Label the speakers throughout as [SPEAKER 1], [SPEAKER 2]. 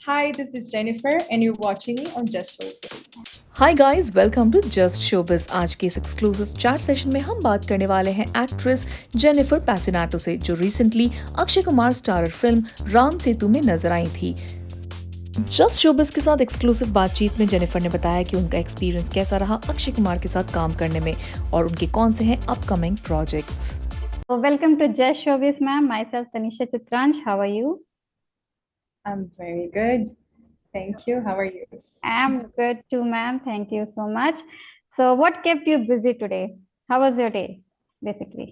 [SPEAKER 1] Hi, this is Jennifer, and you're watching me on Just Showbiz.
[SPEAKER 2] Hi guys welcome to Just Showbiz. आज के इस exclusive chat session में हम बात करने वाले हैं एक्ट्रेस जेनिफर पैसिनाटो से, जो recently Akshay Kumar starrer film Ram Setu में नजर आई थी। जस्ट शोबिज के साथ एक्सक्लूसिव बातचीत में जेनिफर ने बताया कि उनका एक्सपीरियंस कैसा रहा अक्षय कुमार के साथ काम करने में और उनके कौन से हैं upcoming projects.
[SPEAKER 3] Welcome to Just Showbiz, ma'am. Myself, Tanisha Chitransh. How are you?
[SPEAKER 1] I'm very good. Thank you. How are you?
[SPEAKER 3] I'm good too, ma'am. Thank you so much. So, what kept you busy today? How was your day, basically?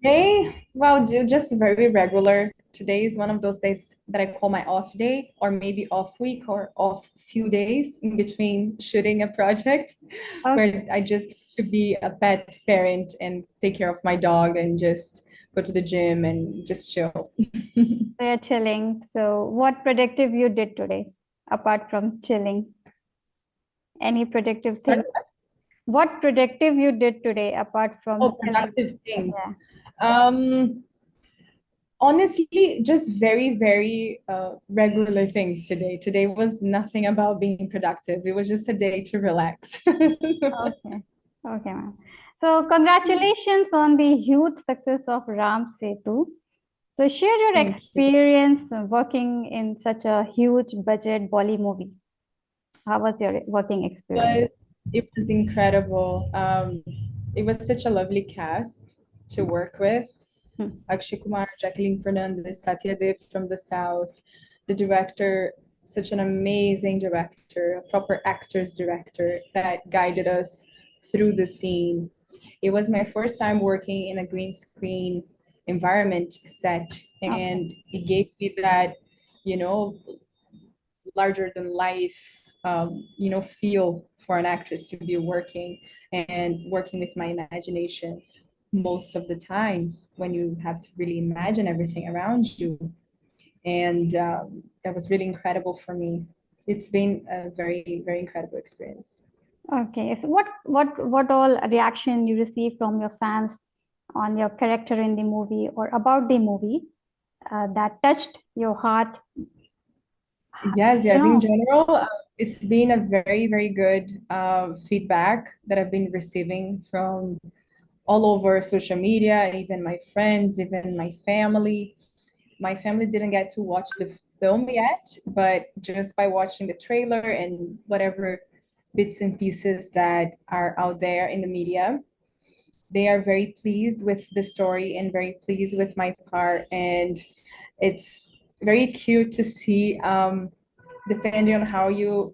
[SPEAKER 1] Hey, well, just very regular. Today is one of those days that I call my off day, or maybe off week, or off few days in between shooting a project, where I just get to be a pet parent and take care of my dog and just go to the gym and just chill.
[SPEAKER 3] So you're chilling. So, what productive you did today, apart from chilling? Any productive thing? What productive you did today, apart from
[SPEAKER 1] Oh,
[SPEAKER 3] chilling?
[SPEAKER 1] productive thing.
[SPEAKER 3] Yeah.
[SPEAKER 1] Honestly, just very regular things today. Today was nothing about being productive. It was just a day to relax.
[SPEAKER 3] Okay. Okay, ma'am. So, congratulations on the huge success of Ram Setu. So share your
[SPEAKER 1] Thank you.
[SPEAKER 3] experience working in such a huge budget Bolly movie. How was your working experience?
[SPEAKER 1] It was incredible. It was such a lovely cast to work with. Akshay Kumar, Jacqueline Fernandez, Satya Dev from the South, the director, such an amazing director, a proper actor's director that guided us through the scene. It was my first time working in a green screen environment set, and it gave me that, you know, larger than life, feel for an actress to be working and working with my imagination most of the times when you have to really imagine everything around you. And that was really incredible for me. It's been a very incredible experience.
[SPEAKER 3] Okay, so what all reaction you receive from your fans on your character in the movie or about the movie that touched your heart?
[SPEAKER 1] Yes,
[SPEAKER 3] You
[SPEAKER 1] yes.
[SPEAKER 3] know,
[SPEAKER 1] In general, it's been a very good feedback that I've been receiving from all over social media, even my friends, even my family. My family didn't get to watch the film yet, but just by watching the trailer and whatever bits and pieces that are out there in the media, they are very pleased with the story and very pleased with my part. And it's very cute to see, depending on how you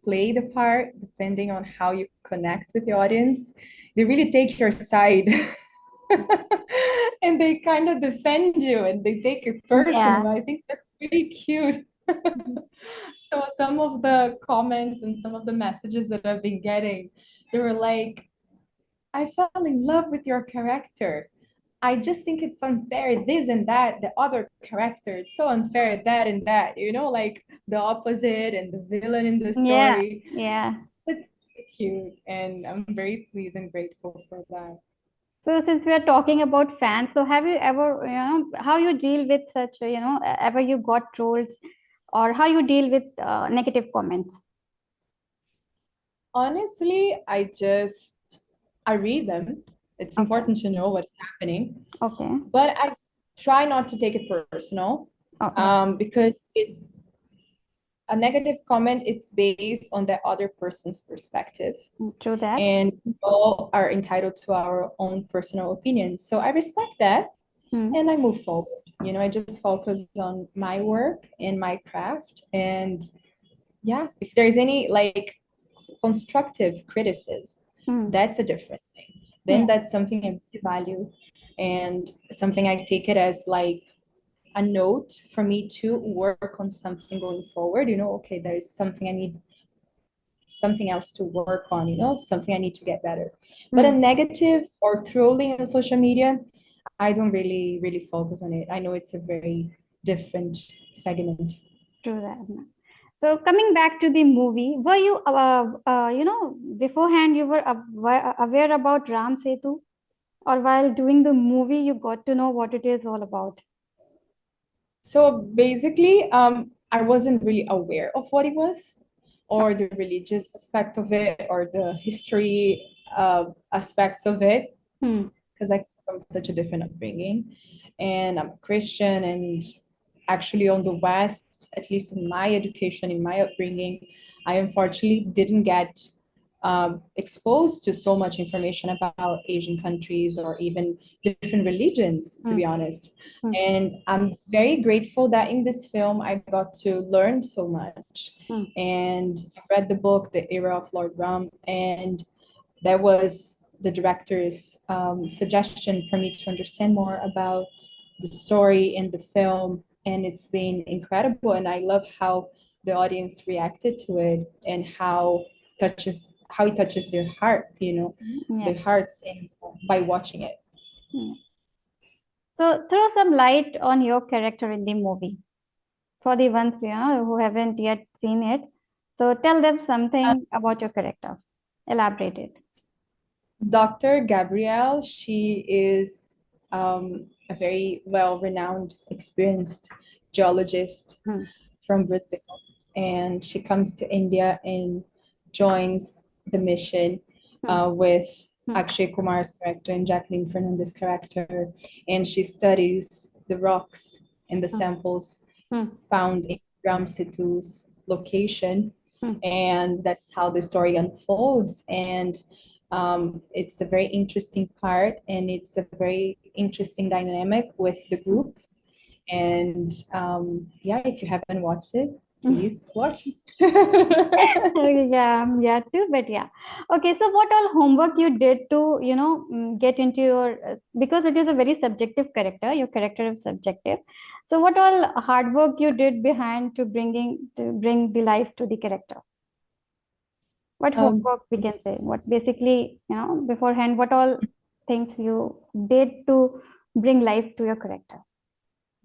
[SPEAKER 1] play the part, depending on how you connect with the audience, they really take your side. And they kind of defend you and they take it
[SPEAKER 3] yeah.
[SPEAKER 1] personal. I think that's really cute. So some of the comments and some of the messages that I've been getting, they were like, I fell in love with your character. I just think it's unfair, this and that, the other character, it's so unfair, that and that, like the opposite and the villain in the
[SPEAKER 3] Yeah,
[SPEAKER 1] story.
[SPEAKER 3] yeah.
[SPEAKER 1] It's really cute, and I'm very pleased and grateful for that.
[SPEAKER 3] So since we are talking about fans, so have you ever, how you deal with such, ever you got trolls or how you deal with negative comments?
[SPEAKER 1] Honestly, I read them. It's
[SPEAKER 3] Okay.
[SPEAKER 1] important to know what's happening,
[SPEAKER 3] Okay.
[SPEAKER 1] but I try not to take it personal,
[SPEAKER 3] Okay.
[SPEAKER 1] because it's a negative comment. It's based on the other person's perspective,
[SPEAKER 3] True that.
[SPEAKER 1] and we all are entitled to our own personal opinions. So I respect that, and I move forward. I just focus on my work and my craft, and yeah, if there's any like constructive criticism, that's a different thing. Then that's something I really value, and something I take it as like a note for me to work on something going forward. Okay, there is something I need, something else to work on, something I need to get better. But a negative or trolling on social media, I don't really focus on it. I know it's a very different segment.
[SPEAKER 3] True that. So coming back to the movie, were you, beforehand you were aware about Ram Setu, or while doing the movie you got to know what it is all about?
[SPEAKER 1] So basically, I wasn't really aware of what it was, or the religious aspect of it, or the history aspects of it,
[SPEAKER 3] Hmm.
[SPEAKER 1] because I come from such a different upbringing, and I'm Christian, and actually on the West, at least in my education, in my upbringing, I unfortunately didn't get exposed to so much information about Asian countries or even different religions, to
[SPEAKER 3] Hmm.
[SPEAKER 1] be honest.
[SPEAKER 3] Hmm.
[SPEAKER 1] And I'm very grateful that in this film I got to learn so much.
[SPEAKER 3] Hmm.
[SPEAKER 1] And I read the book, The Era of Lord Ram, and that was the director's suggestion for me to understand more about the story in the film, and it's been incredible. And I love how the audience reacted to it and how it touches their heart,
[SPEAKER 3] Yeah.
[SPEAKER 1] their hearts by watching it.
[SPEAKER 3] Yeah. So throw some light on your character in the movie for the ones who haven't yet seen it. So tell them something about your character. Elaborate it.
[SPEAKER 1] Dr. Gabrielle, she is a very well-renowned, experienced geologist
[SPEAKER 3] Hmm.
[SPEAKER 1] from Brazil, and she comes to India and joins the mission
[SPEAKER 3] Hmm.
[SPEAKER 1] with
[SPEAKER 3] Hmm.
[SPEAKER 1] Akshay Kumar's character and Jacqueline Fernandez's character, and she studies the rocks and the
[SPEAKER 3] Hmm.
[SPEAKER 1] samples
[SPEAKER 3] Hmm.
[SPEAKER 1] found in Ram Setu's location,
[SPEAKER 3] Hmm.
[SPEAKER 1] and that's how the story unfolds. And it's a very interesting part, and it's a very interesting dynamic with the group. And yeah, if you haven't watched it, please watch it.
[SPEAKER 3] Yeah, yeah, too, but yeah. Okay, so what all homework you did to, get into your, because it is a very subjective character, your character is subjective. So what all hard work you did behind to bring the life to the character? What
[SPEAKER 1] Um,
[SPEAKER 3] homework we can say? What basically, beforehand, what all things you did to bring life to your character?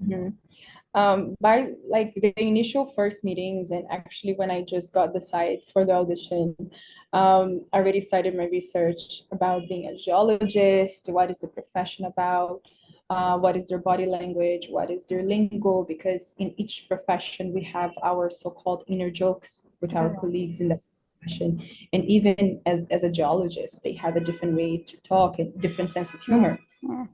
[SPEAKER 1] mhm. By like the initial first meetings, and actually when I just got the sites for the audition, I already started my research about being a geologist. What is the profession about? What is their body language? What is their lingo? Because in each profession, we have our so-called inner jokes with our colleagues in the profession. And even as a geologist, they have a different way to talk and different sense of
[SPEAKER 3] Yeah,
[SPEAKER 1] humor.
[SPEAKER 3] yeah.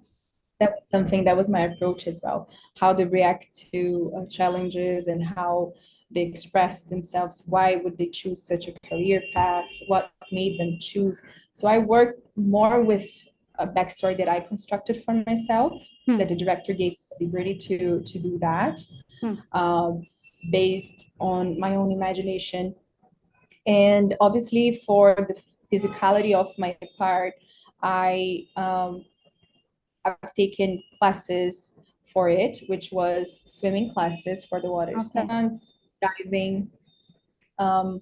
[SPEAKER 1] That was something that was my approach as well, how they react to challenges and how they express themselves. Why would they choose such a career path? What made them choose? So I worked more with a backstory that I constructed for myself,
[SPEAKER 3] Hmm.
[SPEAKER 1] that the director gave the liberty to do that,
[SPEAKER 3] Hmm.
[SPEAKER 1] um, based on my own imagination. And obviously for the physicality of my part, I've taken classes for it, which was swimming classes for the water
[SPEAKER 3] Okay.
[SPEAKER 1] stunts, diving. Um,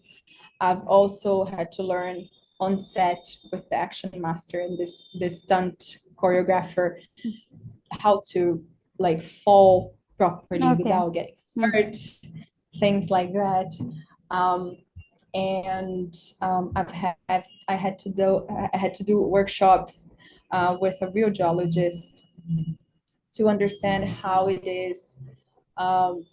[SPEAKER 1] I've also had to learn on set with the action master and this stunt choreographer how to like fall properly
[SPEAKER 3] Okay.
[SPEAKER 1] without getting
[SPEAKER 3] Hmm.
[SPEAKER 1] hurt, things like that. Um, and I had to do workshops with a real geologist to understand how it is, um,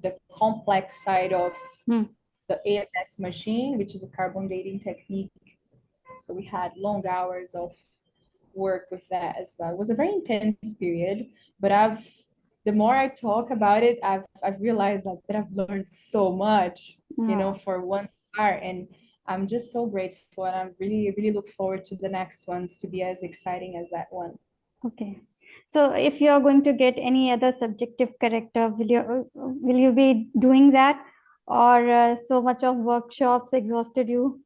[SPEAKER 1] the complex side of
[SPEAKER 3] Hmm.
[SPEAKER 1] the AMS machine, which is a carbon dating technique. So we had long hours of work with that as well. It was a very intense period, but the more I talk about it, I've realized like that I've learned so much,
[SPEAKER 3] Yeah.
[SPEAKER 1] for one part, and I'm just so grateful, and I'm really, really look forward to the next ones to be as exciting as that one.
[SPEAKER 3] Okay. So if you are going to get any other subjective character, will you be doing that, or so much of workshops exhausted you?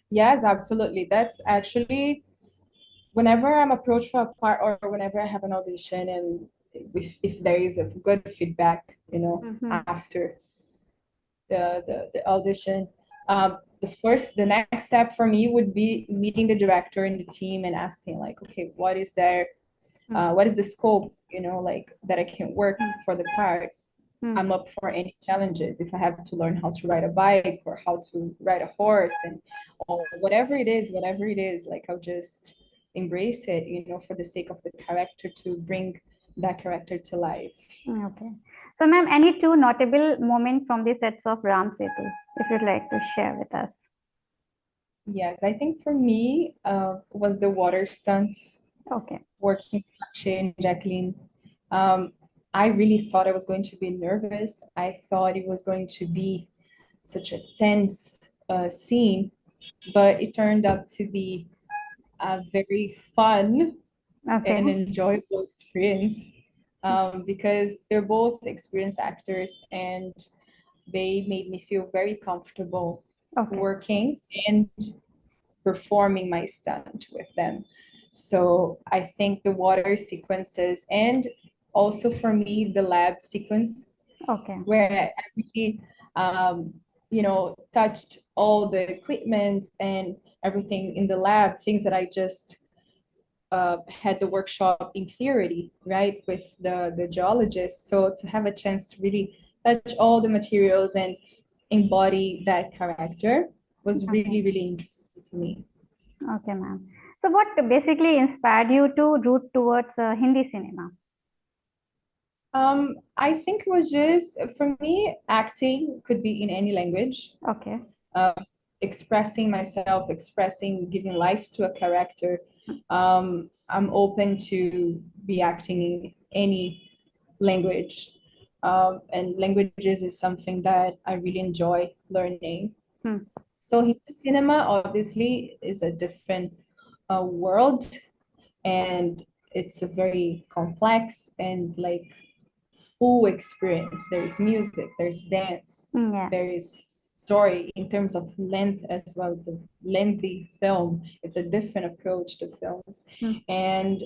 [SPEAKER 1] Yes, absolutely. That's actually whenever I'm approached for a part or whenever I have an audition, and if there is a good feedback,
[SPEAKER 3] Mm-hmm.
[SPEAKER 1] after the audition, the next step for me would be meeting the director and the team and asking like, okay, what is the scope, like that I can work for the part.
[SPEAKER 3] Mm-hmm.
[SPEAKER 1] I'm up for any challenges. If I have to learn how to ride a bike or how to ride a horse, and or whatever it is, like I'll just embrace it, for the sake of the character, to bring that character to life.
[SPEAKER 3] Okay. So, ma'am, any two notable moments from the sets of Ram Setu, if you'd like to share with us?
[SPEAKER 1] Yes, I think for me, was the water stunts,
[SPEAKER 3] Okay.
[SPEAKER 1] working with Akshay and Jacqueline. Um, I really thought I was going to be nervous. I thought it was going to be such a tense scene, but it turned out to be a very fun
[SPEAKER 3] Okay.
[SPEAKER 1] and enjoyable experience, because they're both experienced actors and they made me feel very comfortable
[SPEAKER 3] Okay.
[SPEAKER 1] working and performing my stunt with them. So I think the water sequences and also for me the lab sequence
[SPEAKER 3] Okay.
[SPEAKER 1] where I really touched all the equipments and everything in the lab, things that I just had the workshop in theory, right, with the geologists. So to have a chance to really touch all the materials and embody that character was
[SPEAKER 3] Okay.
[SPEAKER 1] really, really interesting to me.
[SPEAKER 3] Okay, ma'am. So, what basically inspired you to root towards Hindi cinema?
[SPEAKER 1] I think it was just for me, acting could be in any language.
[SPEAKER 3] Okay.
[SPEAKER 1] Um, Expressing myself, expressing, giving life to a character. I'm open to be acting in any language. And languages is something that I really enjoy learning.
[SPEAKER 3] Hmm.
[SPEAKER 1] So Hindi cinema obviously is a different world, and it's a very complex and like full experience. There's music, there's dance,
[SPEAKER 3] Yeah.
[SPEAKER 1] there is story in terms of length as well. It's a lengthy film. It's a different approach to films.
[SPEAKER 3] Hmm.
[SPEAKER 1] And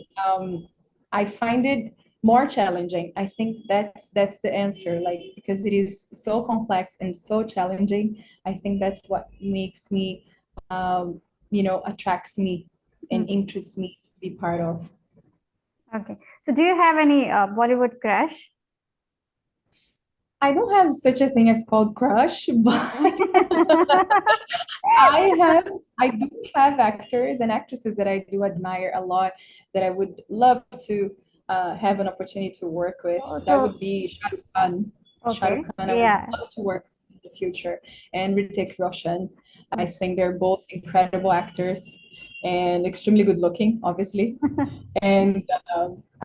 [SPEAKER 1] I find it more challenging. I think that's the answer, like because it is so complex and so challenging. I think that's what makes me attracts me
[SPEAKER 3] Hmm.
[SPEAKER 1] and interests me to be part of.
[SPEAKER 3] Okay. So, do you have any Bollywood crush?
[SPEAKER 1] I don't have such a thing as called crush, but I do have actors and actresses that I do admire a lot that I would love to have an opportunity to work with. That
[SPEAKER 3] So,
[SPEAKER 1] would be Shah Rukh Khan. Shah
[SPEAKER 3] okay.
[SPEAKER 1] Rukh Khan, I would
[SPEAKER 3] Yeah.
[SPEAKER 1] love to work with in the future, and Hrithik Roshan. I think they're both incredible actors and extremely good looking, obviously. And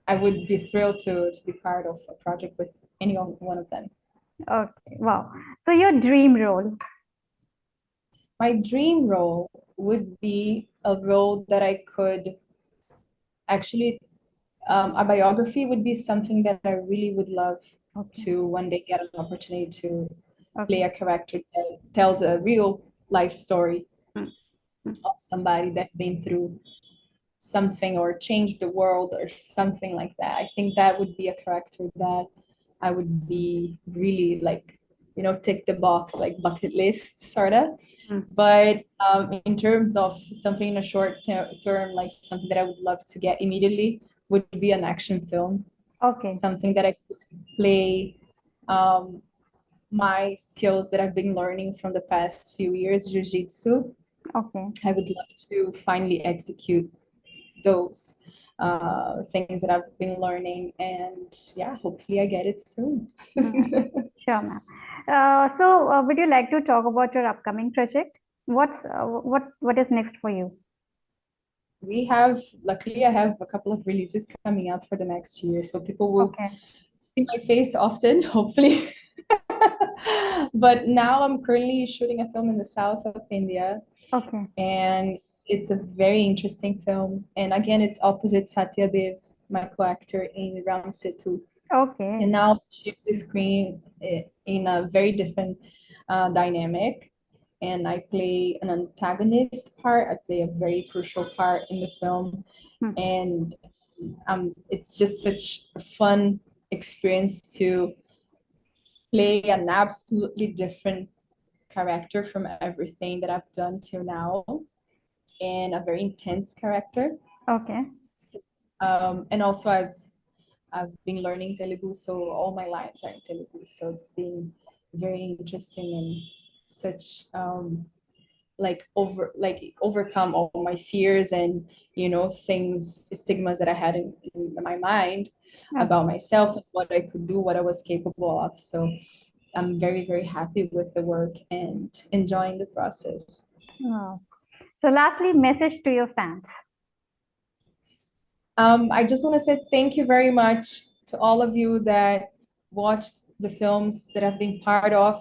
[SPEAKER 1] I would be thrilled to be part of a project with any one of them.
[SPEAKER 3] Okay. Wow. So, your dream role?
[SPEAKER 1] My dream role would be a role that I could actually, a biography would be something that I really would love
[SPEAKER 3] Okay.
[SPEAKER 1] to one day get an opportunity to play
[SPEAKER 3] Okay.
[SPEAKER 1] a character that tells a real life story
[SPEAKER 3] Hmm. Hmm.
[SPEAKER 1] of somebody that been through something or changed the world or something like that. I think that would be a character that I would be really like, tick the box, like bucket list sort of.
[SPEAKER 3] Hmm.
[SPEAKER 1] But in terms of something in a short term, like something that I would love to get immediately would be an action film,
[SPEAKER 3] Okay.
[SPEAKER 1] something that I could play um, my skills that I've been learning from the past few years, jiu-jitsu.
[SPEAKER 3] Okay.
[SPEAKER 1] I would love to finally execute those things that I've been learning, and yeah, hopefully I get it soon.
[SPEAKER 3] Hmm. Sure, ma'am. Would you like to talk about your upcoming project? What is next for you?
[SPEAKER 1] Luckily, I have a couple of releases coming up for the next year, so people will
[SPEAKER 3] Okay.
[SPEAKER 1] see my face often, hopefully. But now I'm currently shooting a film in the south of India,
[SPEAKER 3] Okay.
[SPEAKER 1] and it's a very interesting film. And again, it's opposite Satya Dev, my co-actor in Ram Setu.
[SPEAKER 3] Okay.
[SPEAKER 1] And now shift the screen in a very different dynamic. And I play an antagonist part. I play a very crucial part in the film.
[SPEAKER 3] Hmm.
[SPEAKER 1] And it's just such a fun experience to play an absolutely different character from everything that I've done till now, and a very intense character.
[SPEAKER 3] Okay.
[SPEAKER 1] So, and also I've been learning Telugu, so all my lines are in Telugu. So it's been very interesting and such overcome all my fears and things, stigmas that I had in my mind about myself and what I could do, what I was capable of. So I'm very, very happy with the work and enjoying the process.
[SPEAKER 3] Wow. So lastly, message to your fans.
[SPEAKER 1] I just want to say thank you very much to all of you that watched the films that I've been part of.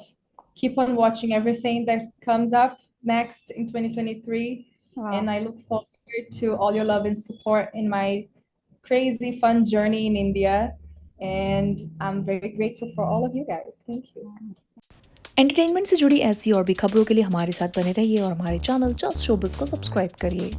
[SPEAKER 1] Keep on watching everything that comes up next in 2023.
[SPEAKER 3] Wow.
[SPEAKER 1] And I look forward to all your love and support in my crazy fun journey in India. And I'm very grateful for all of you guys. Thank you.
[SPEAKER 2] Entertainment से जुड़ी ऐसी और भी खबरों के लिए हमारे साथ बने रहिए और हमारे चैनल जस्ट शोबिज को सब्सक्राइब करिए।